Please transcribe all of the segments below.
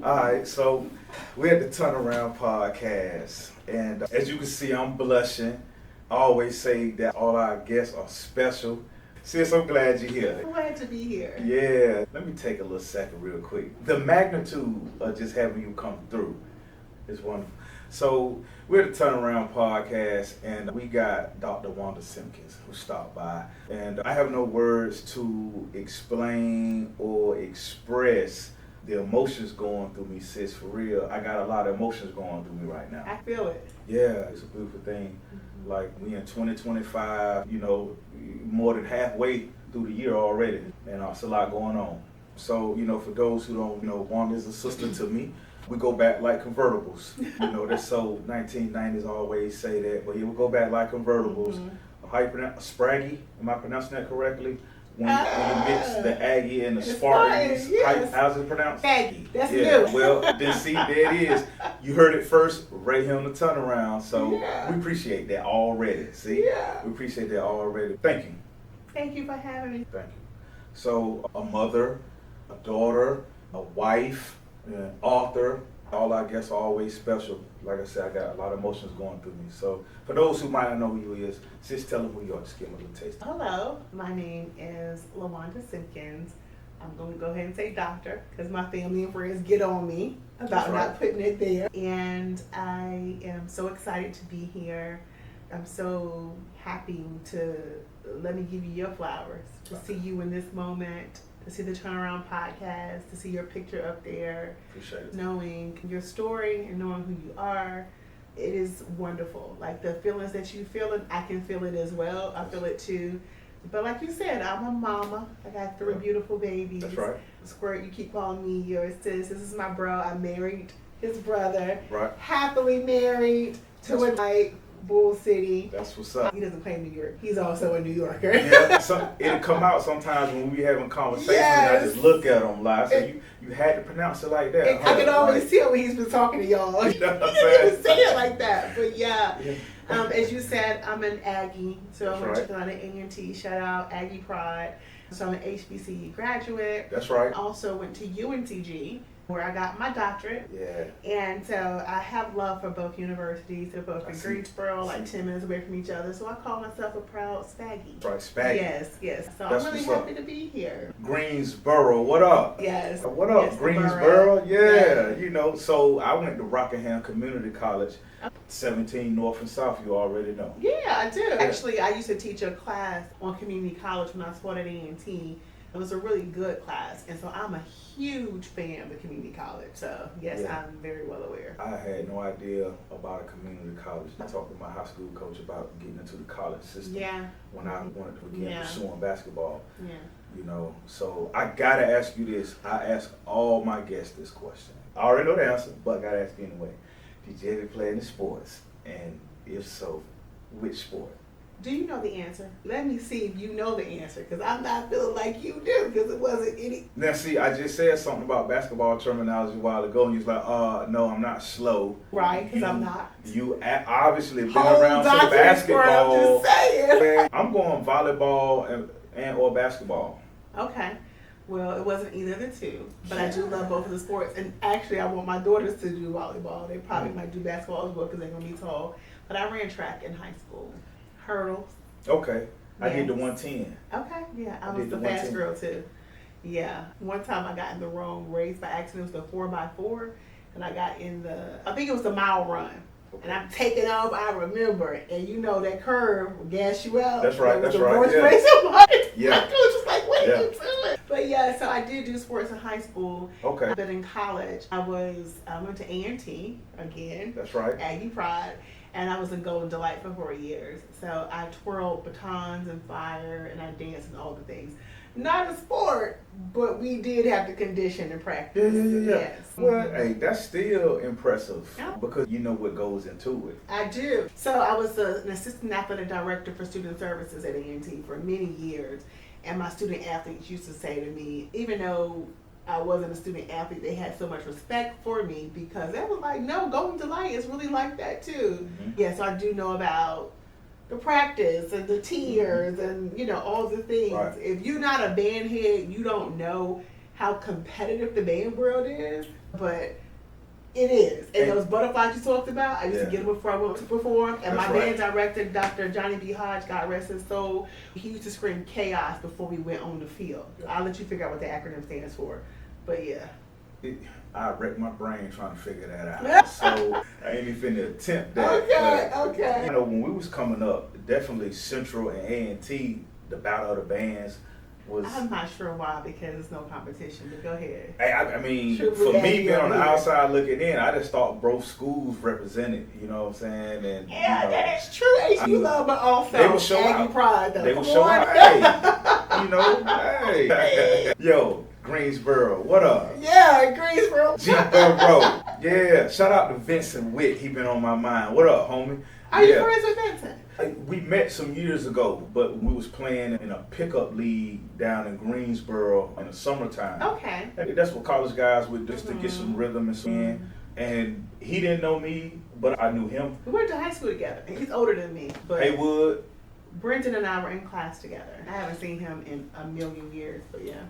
All right, so we're at the Turnaround Podcast, and as you can see, I'm blushing. I always say that all our guests are special. Sis, I'm glad you're here. I'm glad to be here. Yeah, let me take a little second real quick. The magnitude of just having you come through is wonderful. So we're at the Turnaround Podcast, and we got Dr. LaWanda Simpkins who stopped by. And I have no words to explain or express the emotions going through me, sis, for real. I got a lot of emotions going through me right now. I feel it. Yeah, it's a beautiful thing. Mm-hmm. Like, we in 2025, more than halfway through the year already, and it's a lot going on. So, for those who don't know, Wanda's a sister to me. We go back like convertibles. That's so 1990s always say that, but yeah, we go back like convertibles. Mm-hmm. How you pronounce Spraggy? Am I pronouncing that correctly? When you mix the Aggie and the Spartans, yes. How's it pronounced? Aggie. That's new. Well, then see, there it is. You heard it first right here on the Turnaround. So we appreciate that already. See? Yeah. We appreciate that already. Thank you. Thank you for having me. Thank you. So, a mother, a daughter, a wife, an author, all our guests are always special. Like I said, I got a lot of emotions going through me. So, for those who might not know who you is, just tell them who you are. Just give them a little taste. Hello, my name is LaWanda Simpkins. I'm going to go ahead and say doctor because my family and friends get on me about not putting it there. And I am so excited to be here. I'm so happy to let me give you your flowers, to see you in this moment, to see the Turnaround Podcast, to see your picture up there. Appreciate it. Knowing your story and knowing who you are, it is wonderful. Like the feelings that you feel, I can feel it as well. I feel it too. But like you said, I'm a mama. I got 3 beautiful babies. That's right. Squirt, you keep calling me your sis. This is my bro. I married his brother. Right. Happily married to a night. Bull City. That's what's up. He doesn't claim New York. He's also a New Yorker. Yeah, it'll come out sometimes when we having conversations. Yes. I just look at him like, so you had to pronounce it like that. I can always tell when he's been talking to y'all. He didn't even say it like that. But yeah. As you said, I'm an Aggie. So I went to Carolina A&T. Shout out Aggie Pride. So I'm an HBCU graduate. That's right. Also went to UNCG, where I got my doctorate. Yeah. And so I have love for both universities. They're both in Greensboro, like 10 minutes away from each other. So I call myself a proud Spaggy. Right, Spaggy. Yes. So I'm really happy to be here. Greensboro, what up? Yes. What up, Greensboro? Yeah. So I went to Rockingham Community College, 17 North and South, you already know. Yeah, I do. Actually, I used to teach a class on community college when I was at A&T. It was a really good class, and so I'm a huge fan of the community college. So, yes, I'm very well aware. I had no idea about a community college. I talked to my high school coach about getting into the college system when I wanted to begin pursuing basketball. Yeah. So I got to ask you this. I ask all my guests this question. I already know the answer, but I got to ask you anyway. Did you ever play any sports? And if so, which sport? Do you know the answer? Let me see if you know the answer, because I'm not feeling like you do, because it wasn't any. Now, see, I just said something about basketball terminology a while ago, and you was like, no, I'm not slow. Right, because I'm not. You obviously been around some basketball. I'm just saying. I'm going volleyball and or basketball. Okay. Well, it wasn't either of the two, but I do love both of the sports. And actually, I want my daughters to do volleyball. They probably might do basketball as well because they're going to be tall. But I ran track in high school. Hurdles. Okay. I did the 110. Okay. Yeah, I was the fast girl too. Yeah. One time I got in the wrong race by accident. It was the 4x4. And I got in I think it was the mile run. Okay. And I'm taking off, I remember it. And that curve will gas you out. That's right, that's right. Worst race of my life. Yeah. I was just like, what are you doing? But so I did do sports in high school. Okay. But in college, I went to A&T again. That's right. Aggie Pride. And I was in Golden Delight for 4 years. So I twirled batons and fire, and I danced and all the things. Not a sport, but we did have to condition and practice. Yeah. Yes. Well, hey, that's still impressive because you know what goes into it. I do. So I was an assistant athletic director for student services at A&T for many years. And my student athletes used to say to me, even though I wasn't a student athlete, they had so much respect for me because they were like, no, Golden Delight is really like that too. Mm-hmm. Yeah, so I do know about the practice and the tiers and, all the things. Right. If you're not a band head, you don't know how competitive the band world is. but it is. And And- those butterflies you talked about, I used to get them before I went to perform. And That's my right. band director, Dr. Johnny B. Hodge, God rest his soul, he used to scream chaos before we went on the field. I'll let you figure out what the acronym stands for. But yeah. I wrecked my brain trying to figure that out. So I ain't even finna attempt that. Okay. You know, when we was coming up, definitely Central and A&T, the battle of the bands was. I'm not sure why, because it's no competition, but go ahead. I mean, Should for we me being on the here? outside looking in, I just thought both schools represented, you know what I'm saying? And Yeah, you know, that is true. HU love, but also they will show Aggie out. pride, though. They will Come show on. out. Hey, you know, hey. Yo, Greensboro, what up? Yeah, Greensboro. G-Borough. Yeah, shout out to Vincent Witt. He been on my mind. What up, homie? Are you friends with Vincent? We met some years ago, but we was playing in a pickup league down in Greensboro in the summertime. Okay. And that's what college guys would just to get some rhythm and swing. And he didn't know me, but I knew him. We went to high school together, and he's older than me. But Haywood. Brenton and I were in class together. I haven't seen him in a million years, but yeah.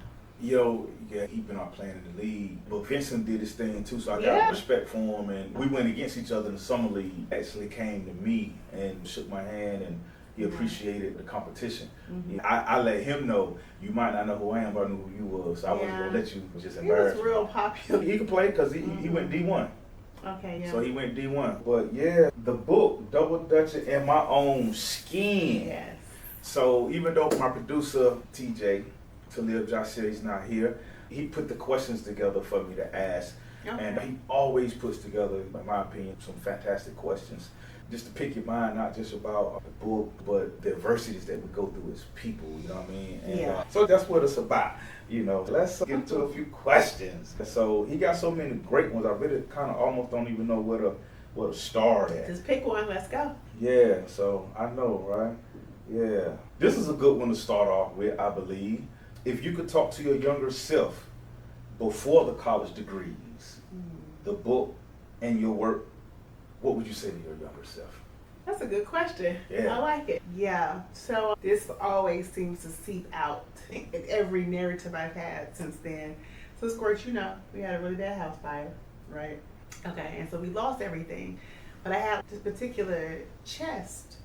Yo, yeah, he been out playing in the league. But Vincent did his thing too, so I got respect for him. And we went against each other in the summer league. He actually came to me and shook my hand, and he appreciated the competition. Mm-hmm. I let him know, you might not know who I am, but I knew who you was. So I wasn't going to let you just embarrass He was real popular. He could play because he went D1. Okay, yeah. So he went D1. But yeah, the book, Double Dutching in My Own Skin. Yes. So even though my producer, TJ, Talib Jasir, he's not here, he put the questions together for me to ask. Okay. And he always puts together, in my opinion, some fantastic questions. Just to pick your mind, not just about the book, but the adversities that we go through as people, you know what I mean? And, so that's what it's about, you know. Let's get into a few questions. So he got so many great ones, I really kind of almost don't even know where to start at. Just pick one, let's go. Yeah, so I know, right? Yeah. This is a good one to start off with, I believe. If you could talk to your younger self before the college degrees, the book, and your work, what would you say to your younger self? That's a good question. Yeah. I like it. Yeah. So this always seems to seep out in every narrative I've had since then. So Squirt, you know, we had a really bad house fire, right? Okay, and so we lost everything. But I have this particular chest,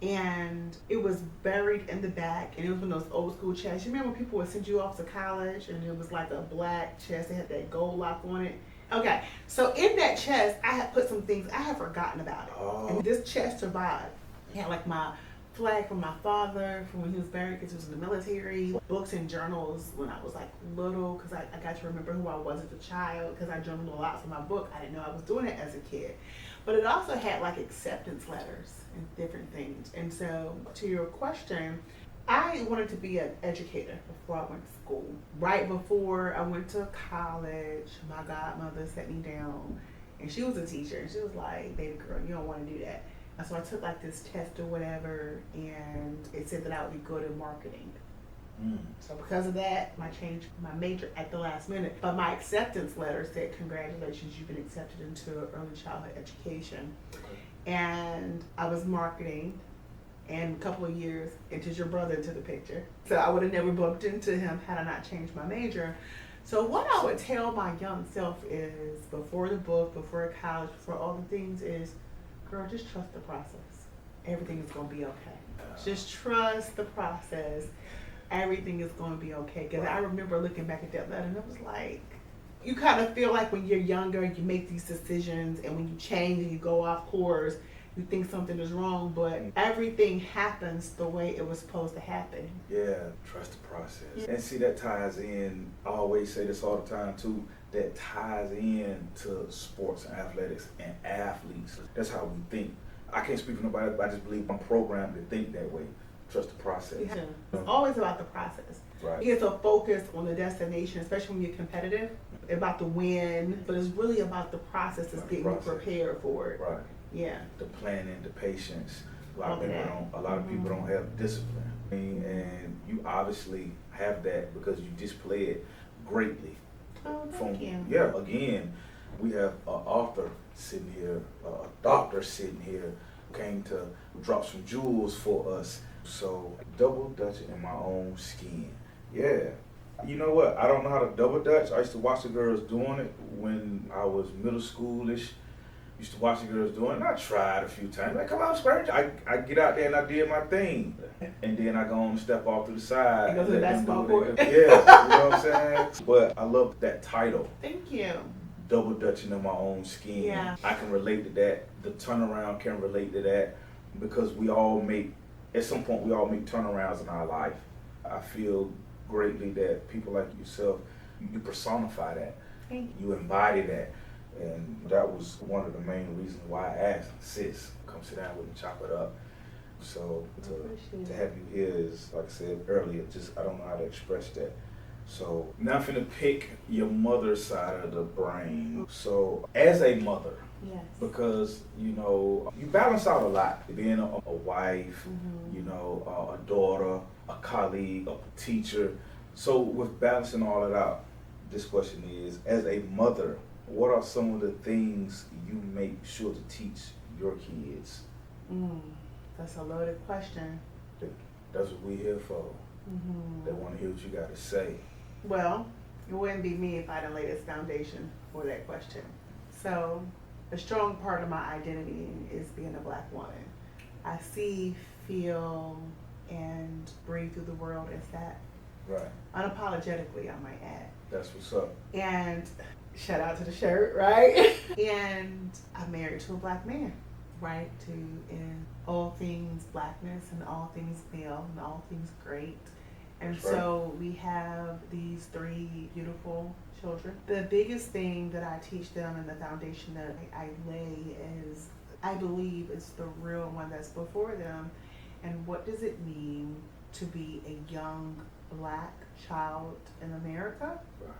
and it was buried in the back, and it was one of those old school chests. You remember when people would send you off to college, and it was like a black chest, it had that gold lock on it? Okay, so in that chest, I had put some things, I had forgotten about it. Oh. And this chest survived. It had like my flag from my father from when he was buried because he was in the military, books and journals when I was like little, because I got to remember who I was as a child, because I journaled a lot for my book. I didn't know I was doing it as a kid. But it also had like acceptance letters and different things. And so to your question, I wanted to be an educator before I went to school. Right before I went to college, my godmother sat me down, and she was a teacher, and she was like, baby girl, you don't want to do that. And so I took like this test or whatever, and it said that I would be good at marketing. So because of that, I changed my major at the last minute. But my acceptance letter said, congratulations, you've been accepted into early childhood education. And I was marketing, and a couple of years, entered your brother into the picture. So I would have never bumped into him had I not changed my major. So what I would tell my young self is, before the book, before college, before all the things is, girl, just trust the process. Everything is going to be okay. Just trust the process. Everything is going to be okay. Because I remember looking back at that letter, and it was like, you kind of feel like when you're younger, you make these decisions, and when you change and you go off course, you think something is wrong, but everything happens the way it was supposed to happen. Yeah, trust the process. And see, that ties in, I always say this all the time too, that ties in to sports and athletics and athletes. That's how we think. I can't speak for nobody, but I just believe I'm programmed to think that way. Trust the process. Yeah. It's always about the process. Right. You get so focused on the destination, especially when you're competitive, about the win, but it's really about the process that's getting you prepared for it. Right. Yeah. The planning, the patience. A lot of people don't have discipline. And you obviously have that because you just played greatly. Oh, thank you. Yeah, again, we have an author sitting here, a doctor sitting here, came to drop some jewels for us. So, double dutching in my own skin. Yeah. You know what? I don't know how to double dutch. I used to watch the girls doing it when I was middle schoolish. Used to watch the girls doing it, and I tried a few times. Like, come on, Squirt. I get out there and I did my thing. And then I go on and step off to the side. You go to the basketball court. Yeah, you know what I'm saying? But I love that title. Thank you. Double dutching in my own skin. Yeah. I can relate to that. The turnaround can relate to that because we all make, at some point, we all make turnarounds in our life. I feel greatly that people like yourself, you personify that. Thank you. You embody that. And that was one of the main reasons why I asked, sis, come sit down with me, chop it up. So to have you here is, like I said earlier, just I don't know how to express that. So now I'm finna pick your mother's side of the brain. So as a mother, Yes. because you balance out a lot, being a wife, a daughter, a colleague, a teacher. So with balancing all that out, this question is, as a mother, what are some of the things you make sure to teach your kids? That's a loaded question. That's what we're here for. They want to hear what you got to say. Well, it wouldn't be me if I didn't lay this foundation for that question. So, a strong part of my identity is being a Black woman. I see, feel, and breathe through the world as that. Right. Unapologetically, I might add. That's what's up. And shout out to the shirt, right? And I'm married to a Black man, right? In all things Blackness and all things male and all things great. And That's right. so we have these 3 beautiful children. The biggest thing that I teach them and the foundation that I lay is, I believe it's the real one that's before them. And what does it mean to be a young Black child in America? Right.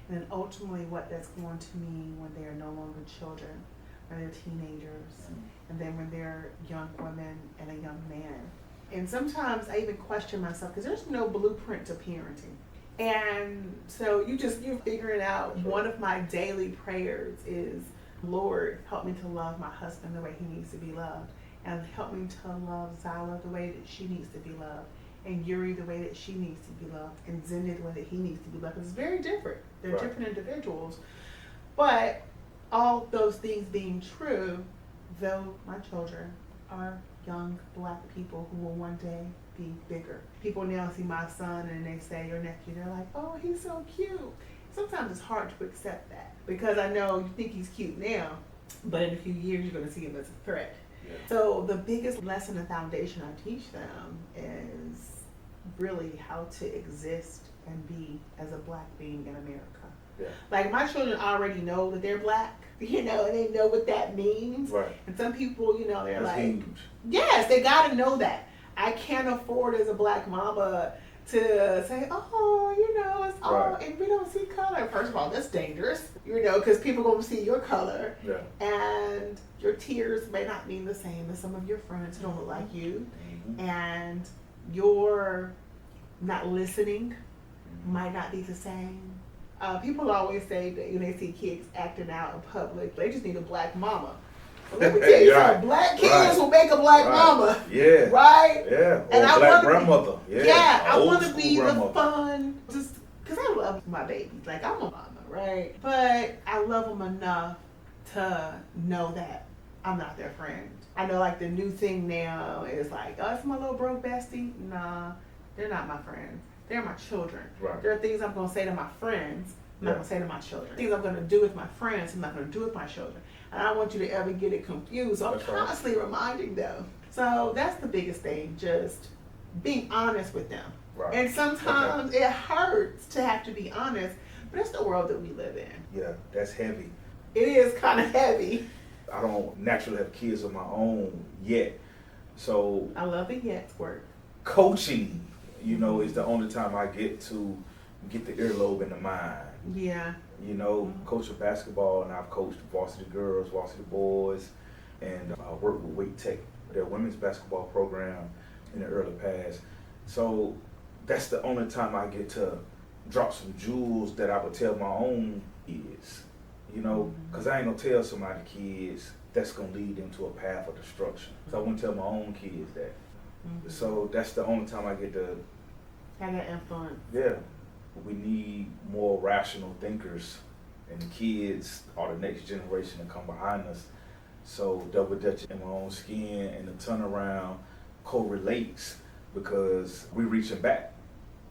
And then ultimately what that's going to mean when they are no longer children, when they're teenagers, and then when they're young women and a young man. And sometimes I even question myself because there's no blueprint to parenting. And so you're figuring out. That's right. One of my daily prayers is, Lord, help me to love my husband the way he needs to be loved. And help me to love Zyla the way that she needs to be loved. And Yuri the way that she needs to be loved. And Zinda the way that he needs to be loved. Because it's very different. They're Right. different individuals. But all those things being true, though my children are young Black people who will one day be bigger. People now see my son and they say, your nephew, they're like, oh, he's so cute. Sometimes it's hard to accept that because I know you think he's cute now, but in a few years you're going to see him as a threat. Yeah. So the biggest lesson and foundation I teach them is really how to exist and be as a Black being in America. Yeah. Like my children already know that they're Black, and they know what that means. Right. And some people, they're That's like, huge. yes, they gotta know that. I can't afford as a Black mama to say, oh, it's all, Right. and we don't see color. First of all, that's dangerous, because people gonna see your color. Yeah. And your tears may not mean the same as some of your friends who don't look like you. And your not listening might not be the same. People always say that when they see kids acting out in public, they just need a Black mama. Well, let me tell you Right. something. Black kids will make a Black mama. Yeah. Right? Yeah. And Or I Black wanna grandmother. I Old want to school be grandmother. the fun, just because I love my babies. Like, I'm a mama, right? But I love them enough to know that I'm not their friend. I know, like, the new thing now is like, oh, it's my little bro bestie. Nah, they're not my friends. They're my children. Right. There are things I'm going to say to my friends, I'm not going to say to my children. Things I'm going to do with my friends, I'm not going to do with my children. And I don't want you to ever get it confused. So I'm That's right. constantly reminding them. So that's the biggest thing, just being honest with them. Right. And sometimes it hurts to have to be honest, but it's the world that we live in. Yeah, that's heavy. It is kind of heavy. I don't naturally have kids of my own yet. So I love it yet, Squirt. coaching, is the only time I get to get the earlobe in the mind. Yeah. Coach of basketball, and I've coached varsity girls, varsity boys, and I work with Weight Tech, their women's basketball program in the early past. So that's the only time I get to drop some jewels that I would tell my own kids, because I ain't gonna tell somebody kids that's gonna lead them to a path of destruction. So I wouldn't tell my own kids that. So that's the only time I get to Have that influence. Yeah. we need more rational thinkers, and the kids are the next generation to come behind us. So double dutching in my own skin and the turnaround correlates because we reaching back.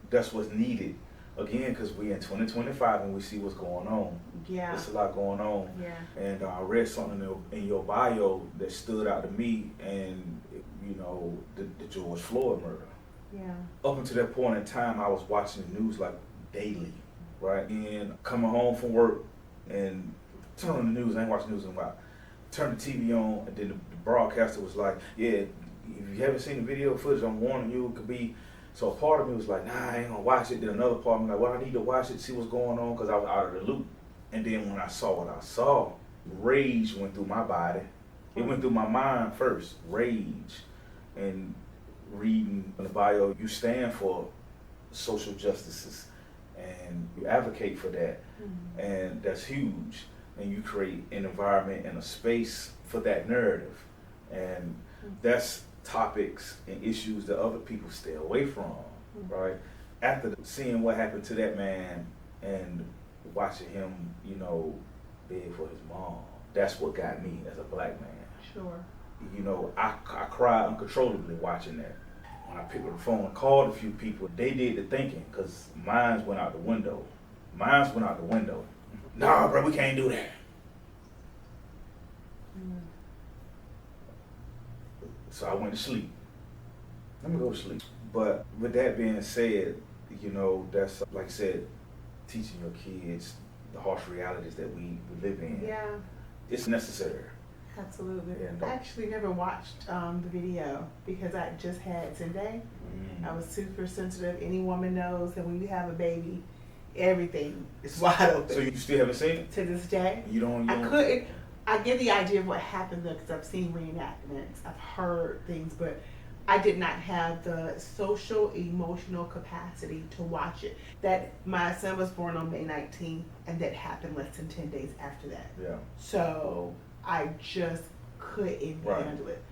That's what's needed. Again, because we in 2025 and we see what's going on. Yeah. There's a lot going on. Yeah. And I read something in your bio that stood out to me, and you know, the George Floyd murder. Yeah. Up until that point in time, I was watching the news like daily, right? And coming home from work and turn on the news, I ain't watching the news in a while. Turn the TV on, and then the broadcaster was like, yeah, if you haven't seen the video footage, I'm warning you, it could be. So a part of me was like, nah, I ain't gonna watch it. Then another part of me was like, well, I need to watch it, see what's going on, because I was out of the loop. And then when I saw what I saw, rage went through my body. It went through my mind first, rage. And reading in the bio, you stand for social justices and you advocate for that. Mm-hmm. And that's huge. And you create an environment and a space for that narrative. And that's topics and issues that other people stay away from, right? After seeing what happened to that man and watching him, you know, beg for his mom, that's what got me as a black man. Sure. You know, I cried uncontrollably watching that. When I picked up the phone and called a few people, they did the thinking, because mine went out the window. Nah, bro, we can't do that. So I went to sleep. Let me go to sleep. But with that being said, you know, that's, like I said, teaching your kids the harsh realities that we live in. Yeah. It's necessary. Absolutely. Yeah. I actually never watched the video because I just had Sunday. I was super sensitive. Any woman knows that when you have a baby, everything is wide open. So you still haven't seen it? To this day? You don't. I couldn't. I get the idea of what happened though, because I've seen reenactments, I've heard things, but I did not have the social, emotional capacity to watch it. That my son was born on May 19th, and that happened less than 10 days after that. Yeah. So I just couldn't handle it.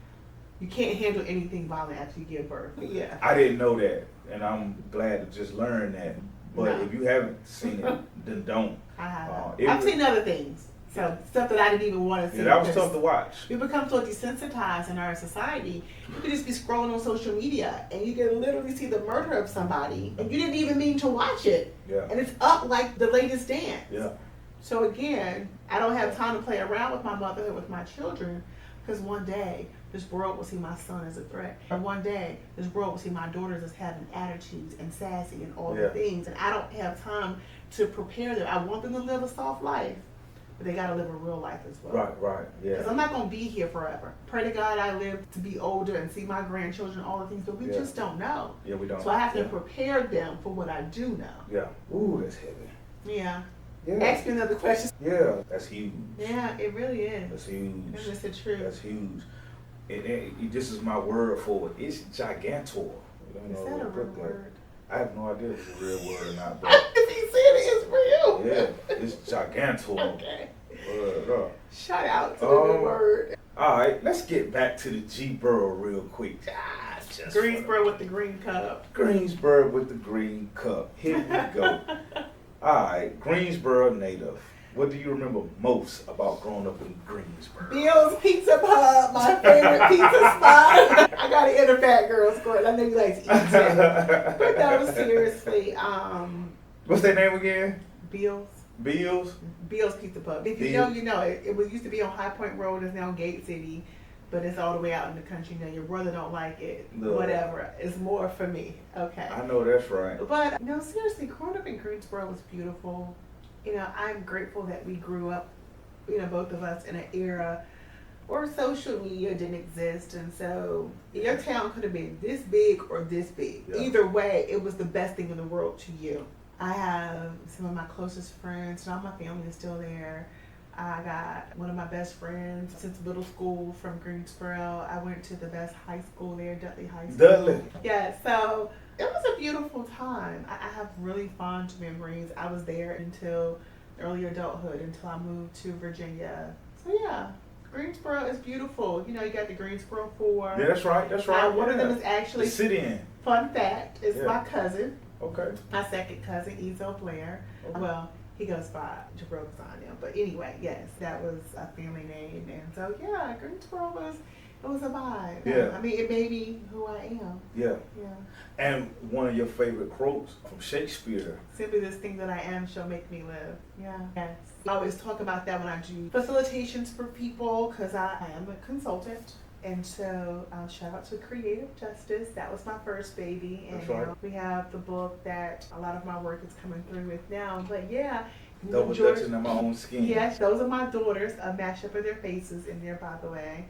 You can't handle anything violent after you give birth. Yeah. I didn't know that, and I'm glad to just learn that. But No. if you haven't seen it, then don't. I have. I've seen other things. So stuff that I didn't even want to see. Yeah, that was tough to watch. We become so desensitized in our society. You could just be scrolling on social media and you can literally see the murder of somebody and you didn't even mean to watch it. Yeah. And it's up like the latest dance. Yeah. So again, I don't have time to play around with my motherhood with my children, because one day this world will see my son as a threat. And one day this world will see my daughters as having attitudes and sassy and all the things. And I don't have time to prepare them. I want them to live a soft life, but they gotta live a real life as well. Right, yeah. Because I'm not gonna be here forever. Pray to God I live to be older and see my grandchildren, all the things, but we just don't know. Yeah, we don't. So I have to prepare them for what I do know. Yeah. Ooh, that's heavy. Yeah. Yeah. Ask me another question. Yeah, that's huge. Yeah, it really is. That's huge. It's the truth. That's huge. And this is my word for it. It's gigantor. Is that a real word? I have no idea if it's a real word or not, but if he said it, it's real. yeah, it's gigantor. Okay. Word up. Shout out to the new word. All right, let's get back to the G-Borough real quick. Greensboro with the green cup. Greensboro with the green cup. Here we go. All right, Greensboro native. What do you remember most about growing up in Greensboro? Bill's Pizza Pub, my favorite pizza spot. I got an inner fat girl, Squirt. I know you like to eat too. But no, seriously. What's their name again? Bill's. Bill's Pizza Pub. If you know, you know. It used to be on High Point Road. It's now Gate City. But it's all the way out in the country now. Your brother don't like it. No. Whatever. It's more for me. Okay. I know that's right. But no, seriously, growing up in Greensboro was beautiful. You know, I'm grateful that we grew up, you know, both of us in an era where social media didn't exist. And so your town could have been this big or this big. Yeah. Either way, it was the best thing in the world to you. I have some of my closest friends, and all my family is still there. I got one of my best friends since middle school from Greensboro. I went to the best high school there, Dudley High School. Dudley? Yeah, so it was a beautiful time. I have really fond memories. I was there until early adulthood, until I moved to Virginia. So yeah, Greensboro is beautiful. You know, you got the Greensboro 4. Yeah, that's right. One of them is actually, the sit-in. fun fact, is my cousin. Okay. My second cousin, Ezo Blair. Okay. Well, he goes by Jerome now. But anyway, yes, that was a family name. And so, yeah, Greensboro it was a vibe. Yeah. I mean, it made me who I am. Yeah. Yeah. And one of your favorite quotes from Shakespeare. Simply this thing that I am shall make me live. Yeah. Yes. I always talk about that when I do facilitations for people because I am a consultant. And so shout out to Creative Justice. That was my first baby. And That's right. we have the book that a lot of my work is coming through with now. But yeah. Double Dutching in my own skin. Yes, those are my daughters. A mashup of their faces in there, by the way.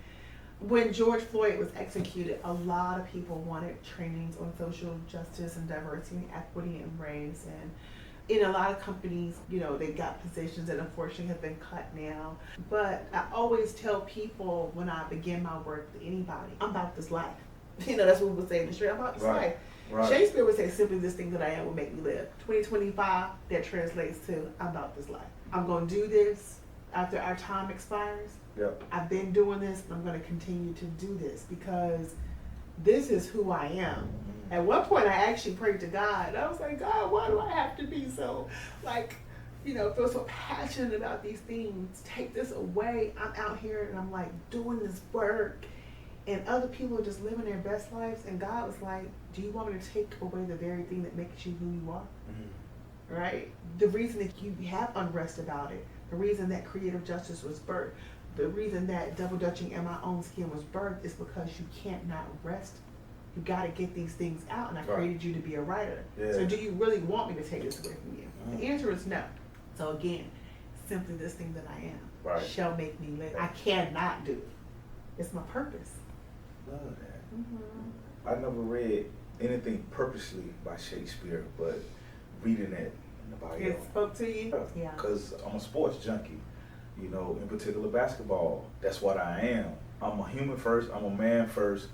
When George Floyd was executed, a lot of people wanted trainings on social justice and diversity and equity and race. And in a lot of companies, you know, they got positions that unfortunately have been cut now. But I always tell people when I begin my work with anybody, I'm about this life. You know, that's what we would say in the street, I'm about this life. Right. Shakespeare would say, simply this thing that I am will make me live. 2025, that translates to, I'm about this life. I'm going to do this after our time expires. Yep. I've been doing this, and I'm going to continue to do this because this is who I am. At one point, I actually prayed to God. I was like, God, why do I have to be so, like, you know, feel so passionate about these things? Take this away. I'm out here, and I'm, like, doing this work, and other people are just living their best lives, and God was like, do you want me to take away the very thing that makes you who you are? Mm-hmm. Right? The reason that you have unrest about it, the reason that creative justice was birthed, the reason that double dutching in my own skin was birthed is because you can't not rest. You got to get these things out, and I created you to be a writer. Yeah. So do you really want me to take this away from you? Mm-hmm. The answer is no. So again, simply this thing that I am shall make me live. I cannot do it. It's my purpose. Love that. Mm-hmm. I never read anything purposely by Shakespeare, but reading it in the Bible. It spoke to you? Yeah. Because I'm a sports junkie. You know, in particular basketball. That's what I am. I'm a human first, I'm a man first,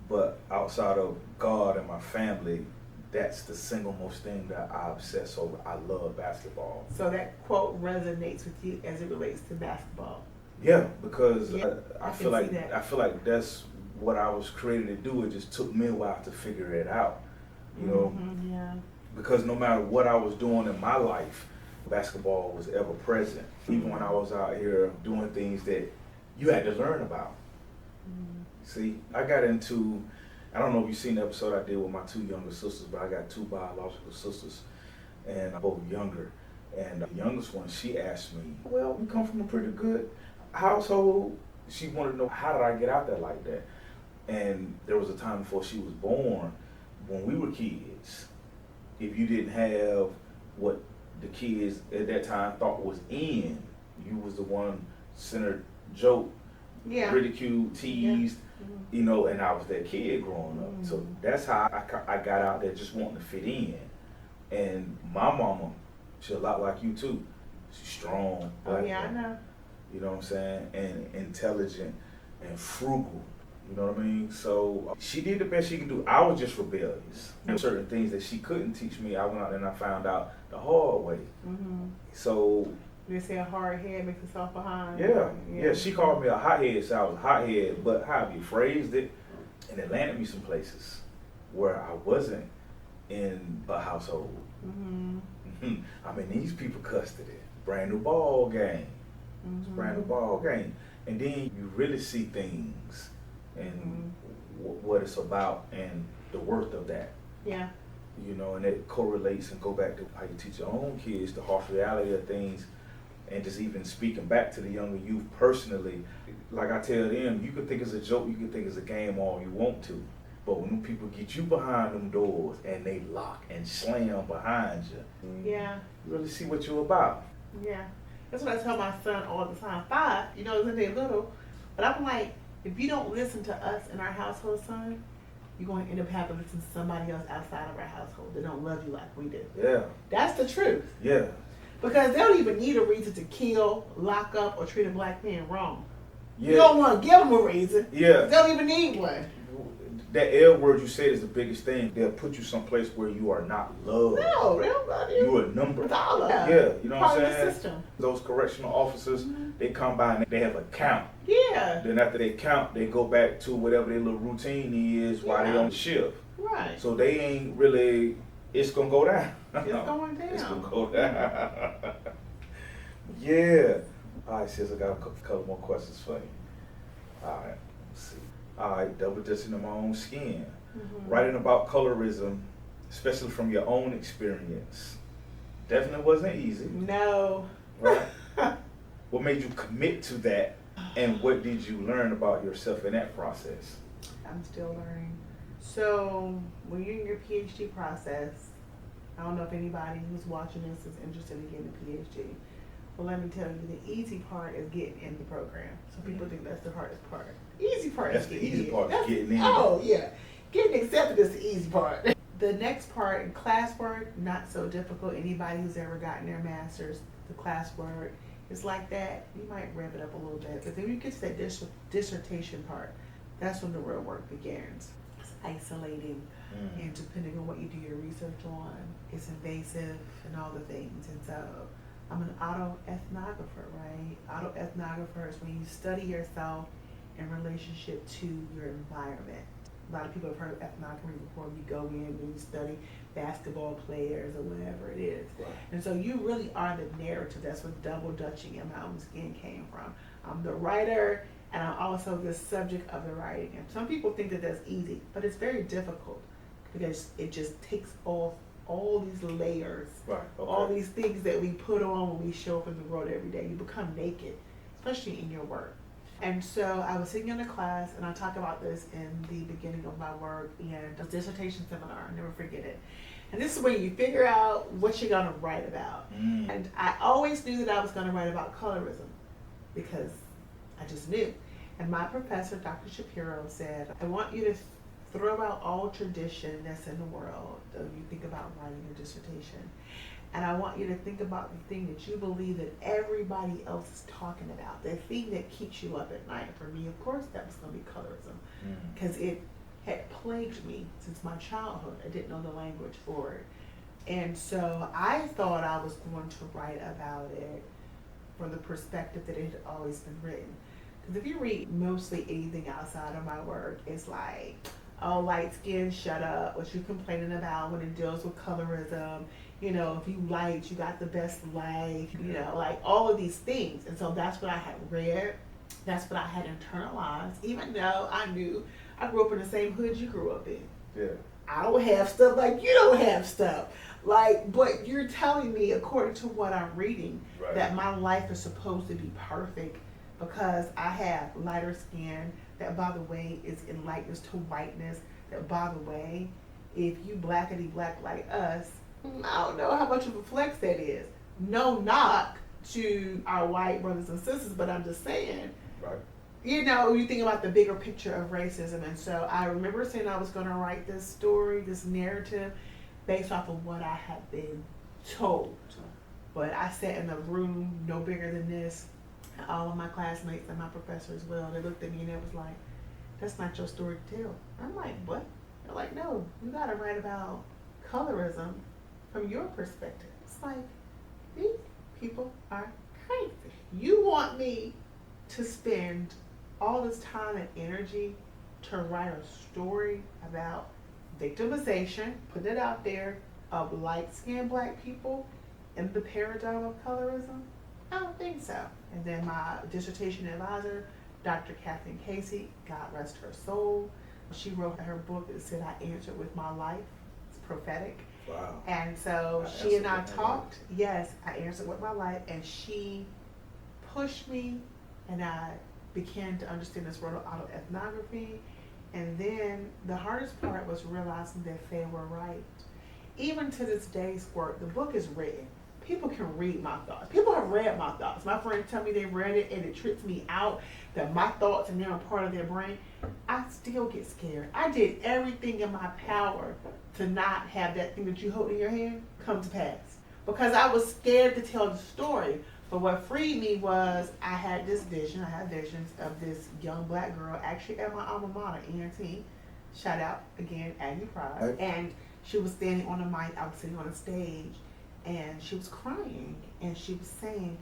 but outside of God and my family, that's the single most thing that I obsess over. I love basketball. So that quote resonates with you as it relates to basketball. Yeah, because I feel like that's what I was created to do. It just took me a while to figure it out. You know? Mm-hmm, yeah. Because no matter what I was doing in my life, basketball was ever present. Even when I was out here doing things that you had to learn about. Mm-hmm. See, I got into, I don't know if you've seen the episode I did with my two younger sisters, but I got two biological sisters, and both younger. And the youngest one, she asked me, well, we come from a pretty good household. She wanted to know, how did I get out there like that? And there was a time before she was born, when we were kids, if you didn't have what the kids at that time thought was in, you was the one centered joke, ridiculed, teased, you know, and I was that kid growing up. So that's how I got out there, just wanting to fit in. And my mama, she's a lot like you too. She's strong. Oh yeah, I know. You know what I'm saying? And intelligent and frugal. You know what I mean? So she did the best she could do. I was just rebellious. And certain things that she couldn't teach me, I went out and I found out the hard way. Mm-hmm. So they say a hard head makes a soft behind. Yeah. She called me a hothead, so I was a hothead. But how have you phrased it? And it landed me some places where I wasn't in a household. Mm-hmm. I mean, these people cussed it. Brand new ball game. Mm-hmm. It's a brand new ball game. And then you really see things and what it's about and the worth of that. Yeah. You know, and it correlates and go back to how you teach your own kids the harsh reality of things, and just even speaking back to the younger youth personally. Like I tell them, you can think it's a joke, you can think it's a game all you want to, but when them people get you behind them doors and they lock and slam behind you, you really see what you're about. Yeah. That's what I tell my son all the time. 5, you know, isn't they little? But I'm like, if you don't listen to us in our household, son, you're going to end up having to listen to somebody else outside of our household that don't love you like we do. Yeah. That's the truth. Yeah. Because they don't even need a reason to kill, lock up, or treat a black man wrong. Yeah. You don't want to give them a reason. Yeah. They don't even need one. That L word you said is the biggest thing. They'll put you someplace where you are not loved. No, they don't love you. You a number. $1. Yeah, you know what I'm saying? Part of the system. Those correctional officers, they come by and they have a count. Yeah. Then after they count, they go back to whatever their little routine is while they on shift. Right. So they ain't really it's gonna go down. It's going down. It's gonna go down. Yeah. All right, sis, I got a couple more questions for you. All right, let's see. All right, double dutching in my own skin. Writing about colorism, especially from your own experience, definitely wasn't easy. No. Right? What made you commit to that, and what did you learn about yourself in that process? I'm still learning. So when you're in your PhD process, I don't know if anybody who's watching this is interested in getting a PhD, but let me tell you, the easy part is getting in the program. So people think that's the hardest part. Easy part That's is the getting easy in. part, is getting in. Oh yeah, getting accepted is the easy part. The next part, in classwork, not so difficult. Anybody who's ever gotten their master's, the classwork is like that. You might rev it up a little bit, but then when you get to that dissertation part, that's when the real work begins. It's isolating, and depending on what you do your research on, it's invasive and all the things. And so I'm an autoethnographer, right? Autoethnographer is when you study yourself in relationship to your environment. A lot of people have heard of ethnography before. You go in and you study basketball players or whatever it is. Right. And so you really are the narrative. That's what double dutching in my own skin came from. I'm the writer, and I'm also the subject of the writing. And some people think that that's easy, but it's very difficult because it just takes off all these layers, Right. Okay. all these things that we put on when we show up in the world every day. You become naked, especially in your work. And so I was sitting in a class, and I talk about this in the beginning of my work and a dissertation seminar. I'll never forget it. And this is where you figure out what you're going to write about. And I always knew that I was going to write about colorism because I just knew. And my professor, Dr. Shapiro, said, I want you to throw out all tradition that's in the world when you think about writing your dissertation. And I want you to think about the thing that you believe that everybody else is talking about, the thing that keeps you up at night. For me, of course, that was going to be colorism, because it had plagued me since my childhood. I didn't know the language for it. And so I thought I was going to write about it from the perspective that it had always been written. Because if you read mostly anything outside of my work, it's like, oh, light skin, shut up, what you complaining about when it deals with colorism. You know, if you light, you got the best life, you know, like all of these things. And so that's what I had read. That's what I had internalized, even though I knew I grew up in the same hood you grew up in. Yeah. I don't have stuff like you don't have stuff. Like, but you're telling me, according to what I'm reading, Right. that my life is supposed to be perfect because I have lighter skin, that, by the way, is in likeness to whiteness, that, by the way, if you blackity black like us, I don't know how much of a flex that is. No knock to our white brothers and sisters, but I'm just saying, Right. you know, you think about the bigger picture of racism. And so I remember saying I was going to write this story, this narrative, based off of what I had been told. But I sat in a room no bigger than this, and all of my classmates and my professor as well, they looked at me and it was like, that's not your story to tell. I'm like, what? They're like, no, you got to write about colorism from your perspective. It's like, these people are crazy. You want me to spend all this time and energy to write a story about victimization, put it out there, of light-skinned black people in the paradigm of colorism? I don't think so. And then my dissertation advisor, Dr. Kathleen Casey, God rest her soul, she wrote her book that said, I answered with my life. It's prophetic. Wow. And so she and I talked. Yes, I answered with my life, and she pushed me, and I began to understand this world of autoethnography. And then the hardest part was realizing that they were right. Even to this day, Squirt, the book is written. People can read my thoughts. People have read my thoughts. My friends tell me they read it and it trips me out that my thoughts are now a part of their brain. I still get scared. I did everything in my power to not have that thing that you hold in your hand come to pass, because I was scared to tell the story. But what freed me was I had this vision. I had visions of this young black girl, actually at my alma mater, ENT. Shout out again, Aggie Pride. Right. And she was standing on the mic. I was sitting on the stage, and she was crying, and she was saying,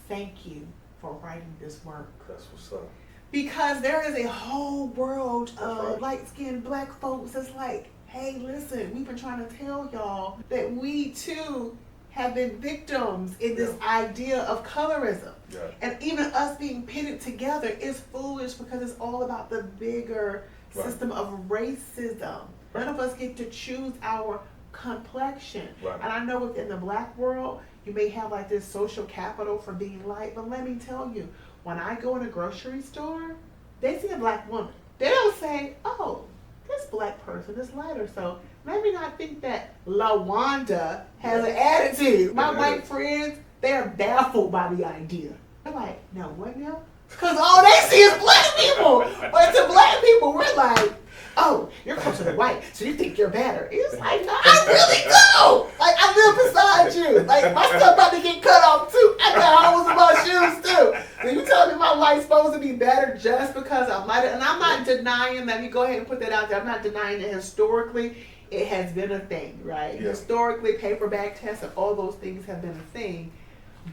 "Thank you for writing this work." That's what's up. Because there is a whole world That's of right. light-skinned black folks that's like, hey, listen, we've been trying to tell y'all that we too have been victims in this idea of colorism. Yeah. And even us being pitted together is foolish because it's all about the bigger system of racism. None of us get to choose our complexion. Right. And I know within the black world, you may have like this social capital for being light, but let me tell you, when I go in a grocery store, they see a black woman. They don't say, oh, this black person is lighter, so let me not think that LaWanda has an attitude. My white friends, they're baffled by the idea. They're like, no, what now? Because all they see is black people. But to black people, we're like, oh, you're closer to white, so you think you're better. It's like, no, I really do. Like, I live beside you. Like, my stuff about to get cut off, too. I got holes in my shoes, too. So you telling me my life's supposed to be better just because I'm lighter? And I'm not denying, let me go ahead and put that out there. I'm not denying that historically it has been a thing, right? Yeah. Historically, paperback tests and all those things have been a thing.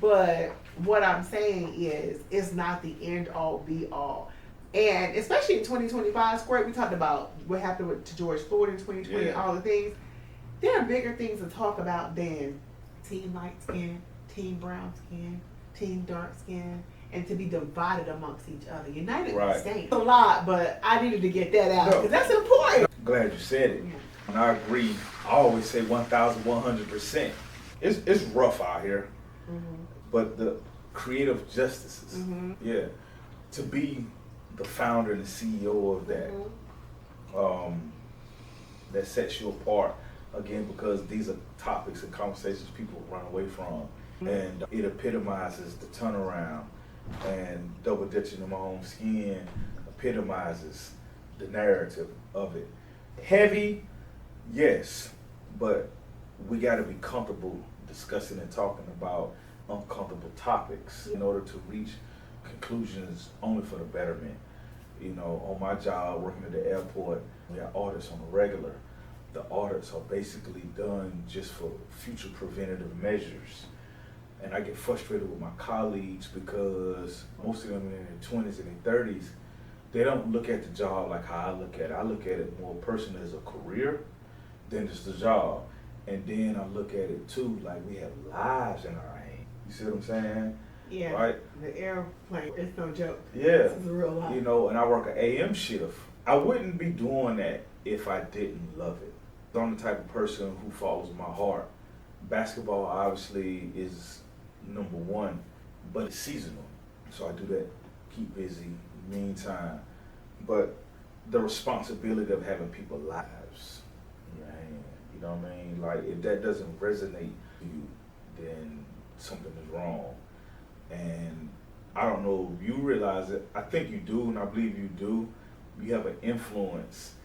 But what I'm saying is, it's not the end all be all. And especially in 2025, Squirt, we talked about what happened to George Floyd in 2020 and all the things. There are bigger things to talk about than team light skin, team brown skin, team dark skin, and to be divided amongst each other. United we stand. A lot, but I needed to get that out because that's important. I'm glad you said it. And I agree. I always say 1,100%. It's rough out here, but the creative justices, to be the founder and the CEO of that, that sets you apart, again, because these are topics and conversations people run away from. And it epitomizes the turnaround, and double ditching in my own skin epitomizes the narrative of it. Heavy, yes, but we got to be comfortable discussing and talking about uncomfortable topics in order to reach conclusions only for the betterment. You know, on my job, working at the airport, we have audits on the regular. The audits are basically done just for future preventative measures. And I get frustrated with my colleagues because most of them in their 20s and their 30s, they don't look at the job like how I look at it. I look at it more personally as a career than just the job. And then I look at it too, like we have lives in our hands. You see what I'm saying? Yeah. Right? The airplane, it's no joke. Yeah. This is a real life. You know, and I work an AM shift. I wouldn't be doing that if I didn't love it. I'm the type of person who follows my heart. Basketball obviously is number one, but it's seasonal. So I do that, keep busy, meantime. But the responsibility of having people's lives in your hand, you know what I mean? Like, if that doesn't resonate to you, then something is wrong. And I don't know if you realize it. I think you do, and I believe you do. You have an influence,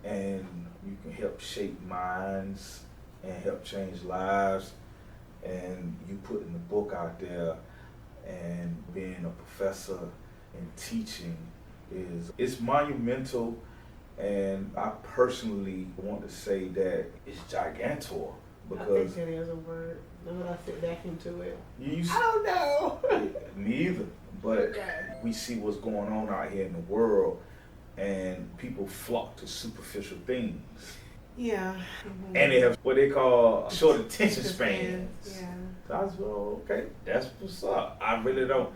and you can help shape minds and help change lives. And you putting the book out there and being a professor and teaching it's monumental. And I personally want to say that it's gigantor. Because I think it is a word. Now that I sit back into it, I don't know. Me either. But we see what's going on out here in the world, and people flock to superficial things. Yeah. And they have what they call short attention spans. Yeah. So I was okay, that's what's up. I really don't.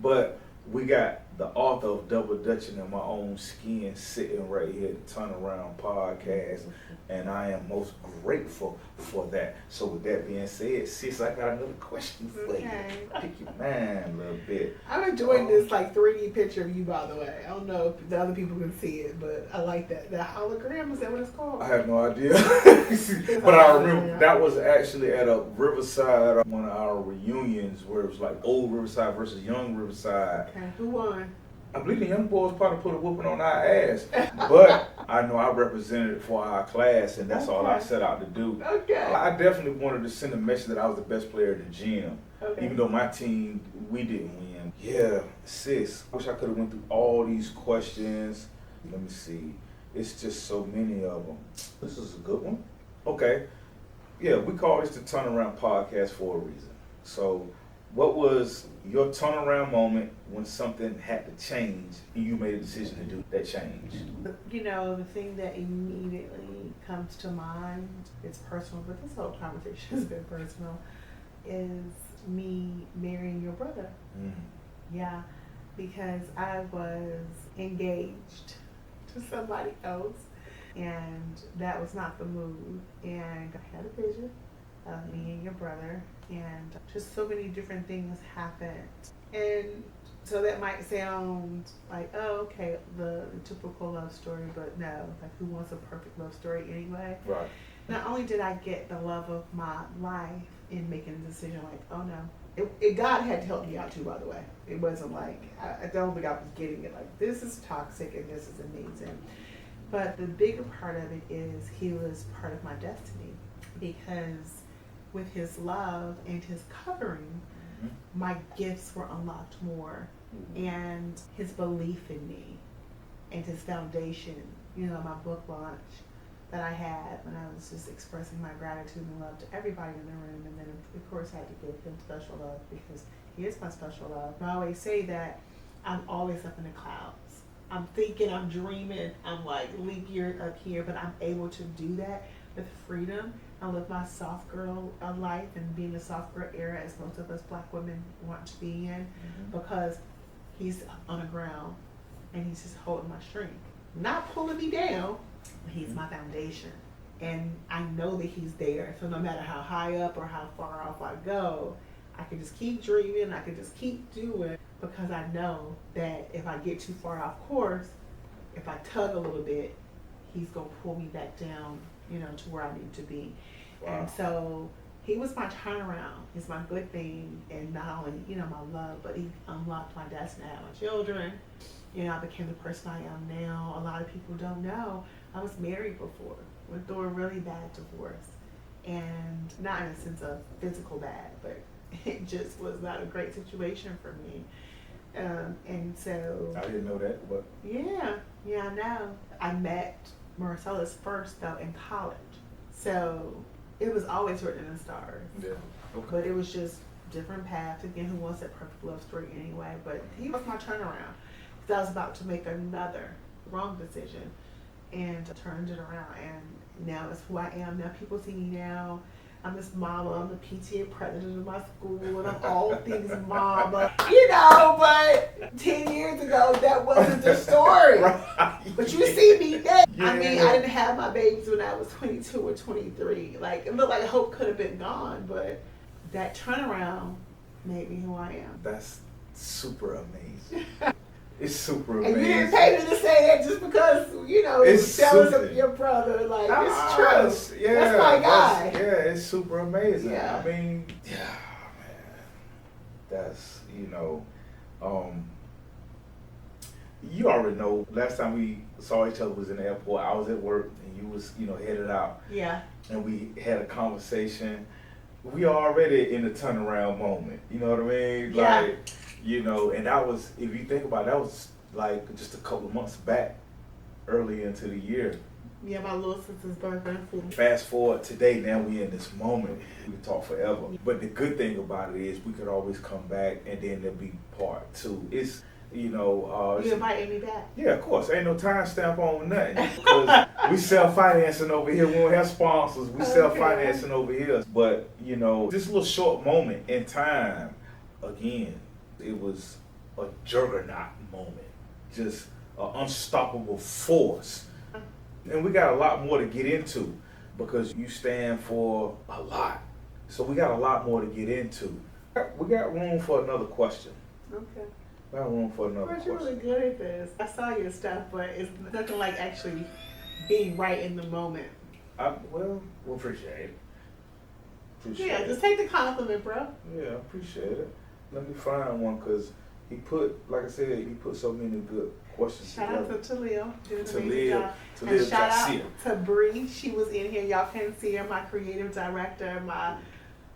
But we got the author of Double Dutching in My Own Skin sitting right here at the Turnaround Podcast, and I am most grateful for that. So with that being said, sis, I got another question for you. Pick your mind a little bit. I'm enjoying this like 3D picture of you, by the way. I don't know if the other people can see it, but I like that. The hologram, is that what it's called? I have no idea. But I remember that was actually at a Riverside, one of our reunions where it was like old Riverside versus young Riverside. Okay, who won? I believe the young boys probably put a whooping on our ass, but I know I represented it for our class, and that's all I set out to do. Okay. I definitely wanted to send a message that I was the best player in the gym, even though my team, we didn't win. Yeah, sis, I wish I could have went through all these questions. Let me see. It's just so many of them. This is a good one. Okay. Yeah, we call this the Turnaround Podcast for a reason. So What was your turnaround moment when something had to change and you made a decision to do that change? You know, the thing that immediately comes to mind, it's personal, but this whole conversation has been personal, is me marrying your brother. Mm. Yeah, because I was engaged to somebody else, and that was not the move. And I had a vision of me and your brother, and just so many different things happened. And so that might sound like, oh, okay, the typical love story, but no, like who wants a perfect love story anyway? Right. Not only did I get the love of my life in making a decision like, oh no, God had to help me out too, by the way. It wasn't like, I don't think I was getting it like, this is toxic and this is amazing. But the bigger part of it is he was part of my destiny, because with his love and his covering, my gifts were unlocked more, and his belief in me and his foundation, you know, my book launch that I had when I was just expressing my gratitude and love to everybody in the room, and then of course I had to give him special love because he is my special love. I always say that I'm always up in the clouds. I'm thinking, I'm dreaming, I'm like leap year up here, but I'm able to do that with freedom. I live my soft girl life and being the soft girl era as most of us black women want to be in, because he's on the ground and he's just holding my string, not pulling me down. He's my foundation, and I know that he's there. So no matter how high up or how far off I go, I can just keep dreaming. I can just keep doing, because I know that if I get too far off course, if I tug a little bit, he's gonna pull me back down, you know, to where I need to be. Wow. And so he was my turnaround. He's my good thing, and not only, you know, my love, but he unlocked my destiny. I had my children. You know, I became the person I am now. A lot of people don't know I was married before. Went through a really bad divorce, and not in a sense of physical bad, but it just was not a great situation for me. And so I didn't know that, but yeah, I know. I met Marcellus first though in college, so it was always written in the stars. Yeah. Okay. But it was just different paths. Again, who wants that perfect love story anyway? But he was my turnaround, because I was about to make another wrong decision, and I turned it around, and now it's who I am. Now people see me now. I'm this mama, I'm the PTA president of my school, and I'm all things mama, you know, but 10 years ago, that wasn't the story. Right. But you see me now. Yeah. I mean, I didn't have my babies when I was 22 or 23. Like, it looked like hope could have been gone, but that turnaround made me who I am. That's super amazing. It's super amazing. And you didn't pay me to say that just because, you know, it's jealous of your brother. Like, it's true. Yeah, that's my guy. It's super amazing. Yeah. I mean, yeah, man. That's, you know, you already know, last time we saw each other was in the airport. I was at work and you was, you know, headed out. Yeah. And we had a conversation. We already in the turnaround moment. You know what I mean? Yeah. Like, you know, and that was, if you think about it, that was like just a couple of months back, early into the year. Yeah, my little sister's birthday. Fast forward today, now we in this moment. We can talk forever. But the good thing about it is we could always come back, and then there'll be part two. It's, you know. You invited me back? Yeah, of course. Ain't no time stamp on nothing. Because we self-financing over here. We don't have sponsors. We self-financing over here. But, you know, this little short moment in time, again, it was a juggernaut moment. Just an unstoppable force. And we got a lot more to get into, because you stand for a lot. So we got a lot more to get into. We got room for another question. Okay. We got room for another question. You're really good at this. I saw your stuff, but it's nothing like actually being right in the moment. Well, we appreciate it. Yeah, just take the compliment, bro. Yeah, I appreciate it. Let me find one, because he put, like I said, he put so many good questions together. Shout out to Talil. And shout out to Bree. She was in here. Y'all can't see her. My creative director.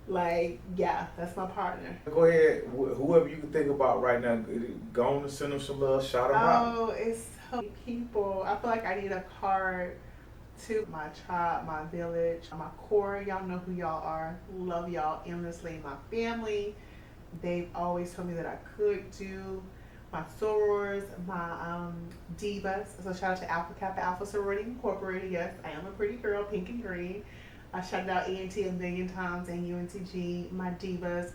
That's my partner. Go ahead. Whoever you can think about right now, go on and send them some love. Shout them out. Oh, it's so many people. I feel like I need a card to my tribe, my village, my core. Y'all know who y'all are. Love y'all endlessly. My family. they've always told me that I could do my sorors, my divas. So shout out to Alpha Kappa Alpha Sorority Incorporated. Yes, I am a pretty girl, pink and green. I shouted out ENT a million times and UNCG, my divas,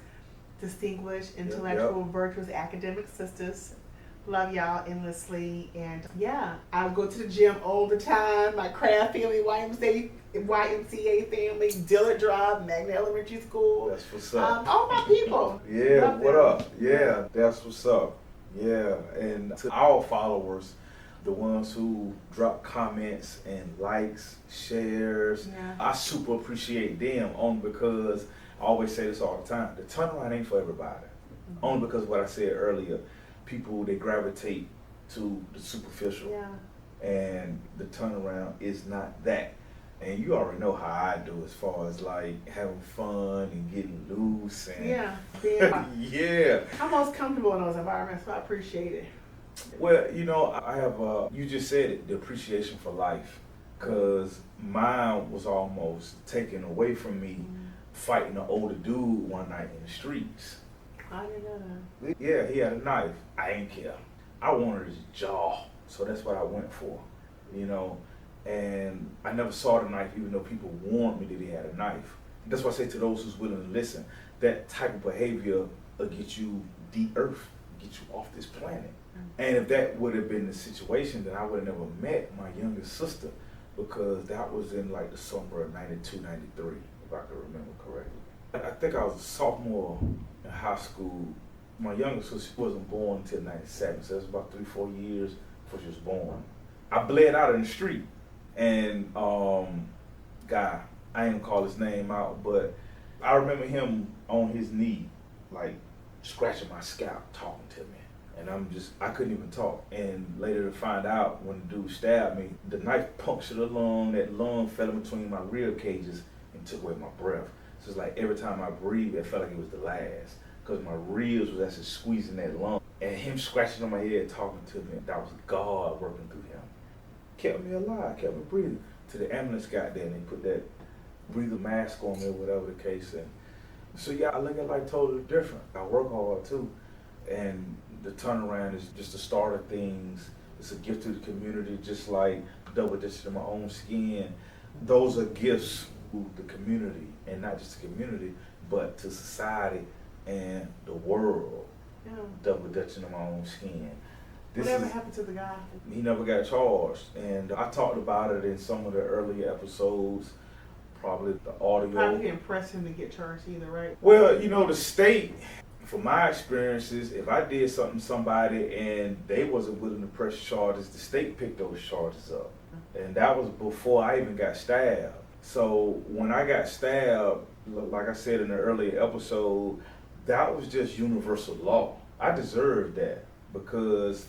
distinguished, intellectual, virtuous academic sisters. Love y'all endlessly. And yeah, I go to the gym all the time. My craft family, YMCA family, Dillard Drive, Magna Elementary School. That's what's up. All my people. Yeah, Love what them. up? Yeah, that's what's up. Yeah, and to our followers, the ones who drop comments and likes, shares, Yeah. I super appreciate them only because I always say this all the time. The turnaround ain't for everybody. Mm-hmm. Only because of what I said earlier, people they gravitate to the superficial. Yeah. And the turnaround is not that. And you already know how I do as far as like having fun and getting loose and Yeah. yeah. I'm most comfortable in those environments, so I appreciate it. Well, you know, I have you just said it, the appreciation for life, because mine was almost taken away from me fighting an older dude one night in the streets. I didn't know that. Yeah, he had a knife. I didn't care. I wanted his jaw, so that's what I went for, you know. And I never saw the knife, even though people warned me that he had a knife. That's why I say to those who's willing to listen, that type of behavior will get you de-earth, get you off this planet. And if that would have been the situation, then I would have never met my younger sister, because that was in like the summer of 92, 93, if I can remember correctly. I think I was a sophomore in high school. My younger sister wasn't born until 97, so it was about 3-4 years before she was born. I bled out in the street, and guy, I ain't gonna call his name out, but I remember him on his knee, like scratching my scalp, talking to me. And I couldn't even talk. And later to find out, when the dude stabbed me, the knife punctured a lung, that lung fell in between my rib cages and took away my breath. So it's like every time I breathed, it felt like it was the last, because my ribs was actually squeezing that lung. And him scratching on my head, talking to me, that was God working through him. Kept me alive, kept me breathing. Till the ambulance got there and they put that breather mask on me or whatever the case. And so yeah, I look at life totally different. I work hard too. And the turnaround is just the start of things. It's a gift to the community, just like double dishing in my own skin. Those are gifts to the community, and not just the community, but to society and the world. Yeah. Double dutching in my own skin. Whatever happened to the guy? He never got charged, and I talked about it in some of the earlier episodes. Probably the audio. Probably didn't press him to get charged either, right? Well, you know, the state, from my experiences, if I did something to somebody and they wasn't willing to press charges, the state picked those charges up. And that was before I even got stabbed. So when I got stabbed, like I said in the earlier episode, that was just universal law. I deserved that, because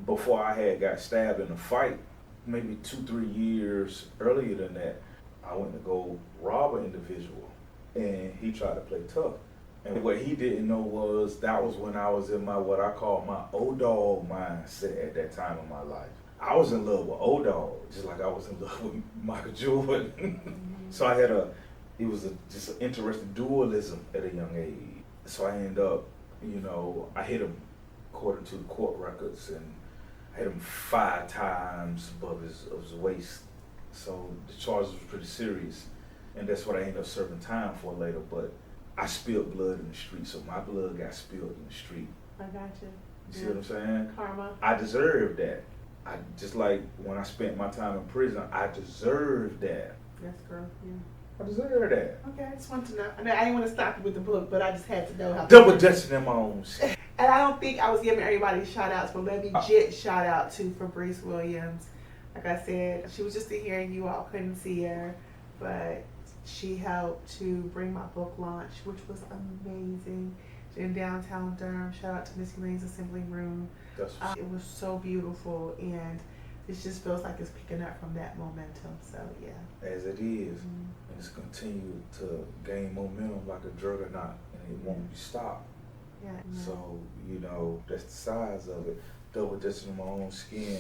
before I had got stabbed in a fight, maybe 2-3 years earlier than that, I went to go rob an individual, and he tried to play tough. And what he didn't know was that was when I was in my, what I call my old dog mindset at that time in my life. I was in love with old dog, just like I was in love with Michael Jordan. So I had just an interesting dualism at a young age. So I ended up, you know, I hit him according to the court records, and I hit him 5 times above his waist. So the charges were pretty serious, and that's what I ended up serving time for later. But I spilled blood in the street, so my blood got spilled in the street. I got you. You see what I'm saying? Karma. I deserved that. I just like when I spent my time in prison, I deserved that. Yes, girl. Yeah. I deserved that. Okay, I just want to know. I mean, I didn't want to stop you with the book, but I just had to know how. Double dutching in my own shit. And I don't think I was giving everybody shout outs, but let me shout out to Fabrice Williams. Like I said, she was just a hearing, you all couldn't see her, but she helped to bring my book launch, which was amazing. In downtown Durham. Shout out to Miss Elaine's Assembly Room. It was so beautiful, and it just feels like it's picking up from that momentum. So yeah. As it is, and it's continued to gain momentum like a juggernaut, and it won't be stopped. Yeah. So you know that's the size of it. Double dutching in my own skin.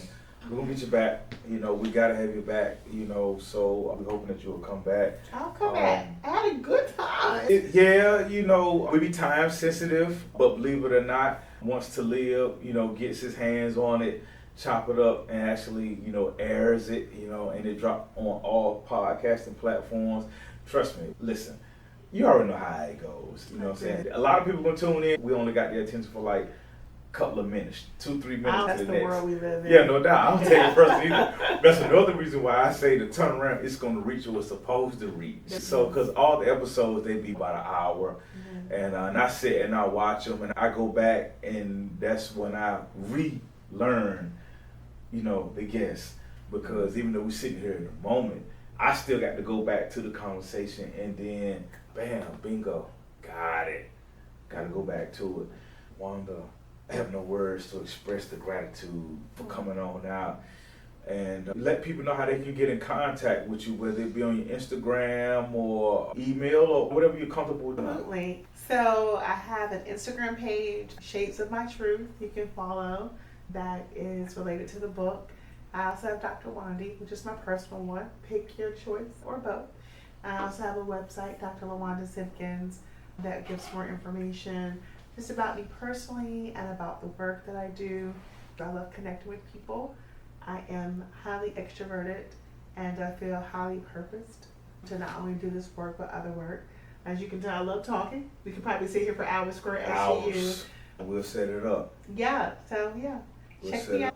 We're gonna get you back. You know, we gotta have you back. You know, so we're hoping that you'll come back. I'll come back. I had a good time. Yeah, you know, we be time sensitive, but believe it or not, wants to live. You know, gets his hands on it, chop it up, and actually, you know, airs it. You know, and it drop on all podcasting platforms. Trust me. Listen, you already know how it goes. You know what I'm saying? A lot of people gonna tune in. We only got their attention for like couple of minutes, 2-3 minutes That's to the the next. world we live in. Yeah, no doubt. I don't take it personally either. That's another reason why I say the turnaround is going to reach what it's supposed to reach. So, because all the episodes, they be about an hour. And I sit and I watch them and I go back, and that's when I relearn, you know, the guests. Because even though we're sitting here in the moment, I still got to go back to the conversation and then, bam, bingo, got it. Got to go back to it. Wanda, I have no words to express the gratitude for coming on out, and let people know how they can get in contact with you, whether it be on your Instagram or email or whatever you're comfortable with. Absolutely. So I have an Instagram page, Shades of My Truth, you can follow. That is related to the book. I also have Dr. Wandy, which is my personal one. Pick your choice or both. I also have a website, Dr. LaWanda Simpkins, that gives more information just about me personally and about the work that I do. I love connecting with people. I am highly extroverted and I feel highly purposed to not only do this work but other work. As you can tell, I love talking. We could probably sit here for hours, Squirt, as you. We'll set it up. Yeah, so yeah. We'll Check me out.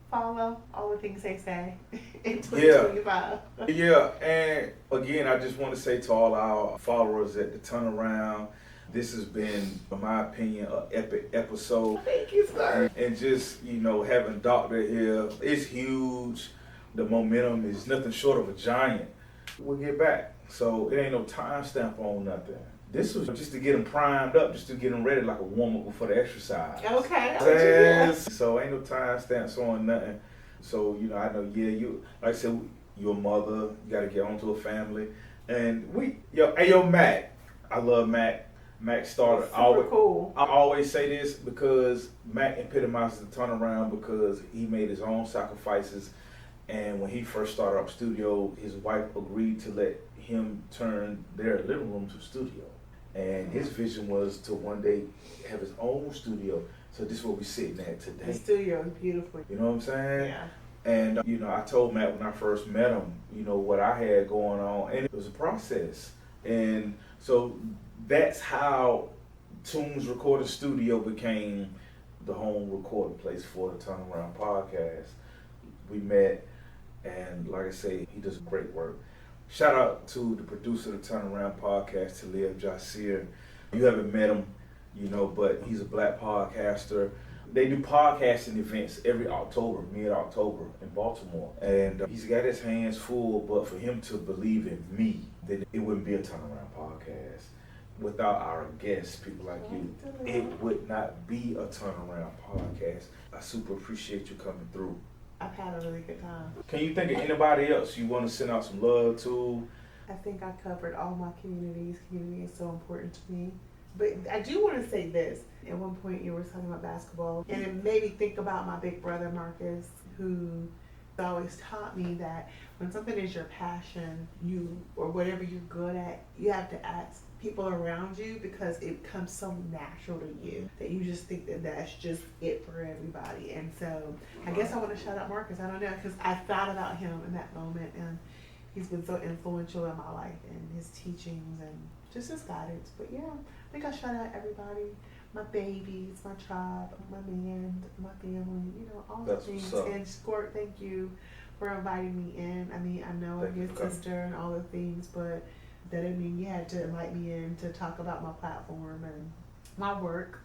Follow all the things they say in 2025. Yeah, and again, I just want to say to all our followers at the Turnaround, this has been, in my opinion, an epic episode. Thank you, sir. And just, you know, having Doctor here, it's huge. The momentum is nothing short of a giant. We'll get back. So it ain't no time stamp on nothing. This was just to get them primed up, just to get them ready like a warm-up before the exercise. Okay. So ain't no time stamps on nothing. So, you know, I know, yeah, you, like I said, you're a mother, you got to get onto a family. And hey, Mac, I love Mac. Mac started. Super cool. I always say this because Mac epitomizes the turnaround because he made his own sacrifices. And when he first started up studio, his wife agreed to let him turn their living room to a studio. And his vision was to one day have his own studio. So this is what we're sitting at today. The studio is beautiful. You know what I'm saying? Yeah. And, you know, I told Matt when I first met him, you know, what I had going on. And it was a process. And so that's how Tunes Recording Studio became the home recording place for the Turnaround podcast. We met, and like I say, he does great work. Shout out to the producer of the Turnaround podcast, Talia Jasir. You haven't met him, you know, but he's a black podcaster. They do podcasting events every October, mid-October in Baltimore. And he's got his hands full, but for him to believe in me, then it wouldn't be a Turnaround podcast. Without our guests, people like you, it would not be a Turnaround podcast. I super appreciate you coming through. I've had a really good time. Can you think of anybody else you want to send out some love to? I think I covered all my communities. Community is so important to me. But I do want to say this. At one point you were talking about basketball, and it made me think about my big brother Marcus, who always taught me that when something is your passion, or whatever you're good at, you have to ask people around you because it comes so natural to you that you just think that that's just it for everybody. And so I guess I want to shout out Marcus. I don't know, because I thought about him in that moment, and he's been so influential in my life and his teachings and just his guidance. But yeah, I think I shout out everybody, my babies, my tribe, my man, my family, you know, all the things. And Squirt, thank you for inviting me in. I mean, I know I'm your sister and all the things, but that didn't mean you had to invite me in to talk about my platform and my work.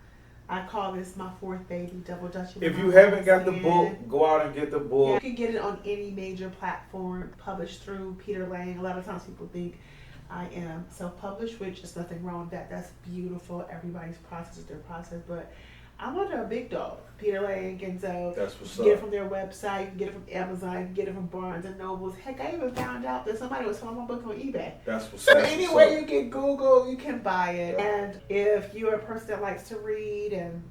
I call this my fourth baby, Double Dutching. If you haven't got the book, go out and get the book. Yeah, you can get it on any major platform, published through Peter Lang. A lot of times people think I am self-published, which is nothing wrong with that. That's beautiful. Everybody's process is their process, but I'm under a big dog, Peter Lang, and so you can get it from their website, you can get it from Amazon, you can get it from Barnes and Nobles. Heck, I even found out that somebody was selling my book on eBay. So anywhere you can Google, you can buy it. Yeah. And if you're a person that likes to read, and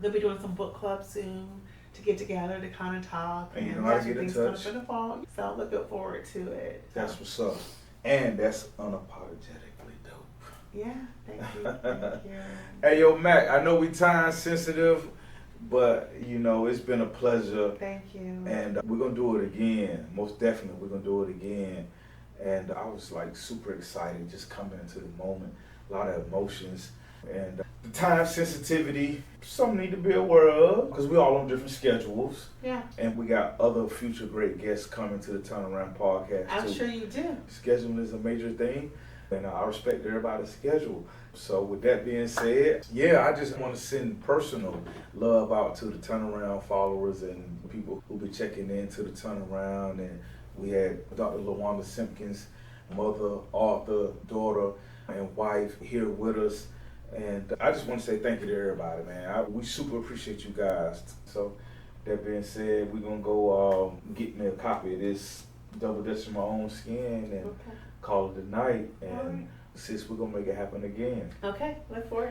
they'll be doing some book clubs soon, to get together to kind of talk And you know and how to have some get in things coming touch. up in the fall. So I'm looking forward to it. That's what's up. And that's unapologetically dope. Yeah, thank you. Thank you. Hey, yo, Mac, I know we time sensitive, but, you know, it's been a pleasure. Thank you. And we're going to do it again. Most definitely, we're going to do it again. And I was like super excited just coming into the moment. A lot of emotions. And the time sensitivity, some need to be aware of because we're all on different schedules. Yeah. And we got other future great guests coming to the Turnaround Podcast I'm too. sure you do. Scheduling is a major thing, and I respect everybody's schedule. So with that being said, yeah, I just want to send personal love out to the Turnaround followers and people who be checking into the Turnaround. And we had Dr. LaWanda Simpkins, mother, author, daughter, and wife here with us. And I just want to say thank you to everybody, man. We super appreciate you guys. So that being said, we're going to go get me a copy of this Double Dutch in My Own Skin and call it a night. And sis, we're going to make it happen again. Okay, look forward.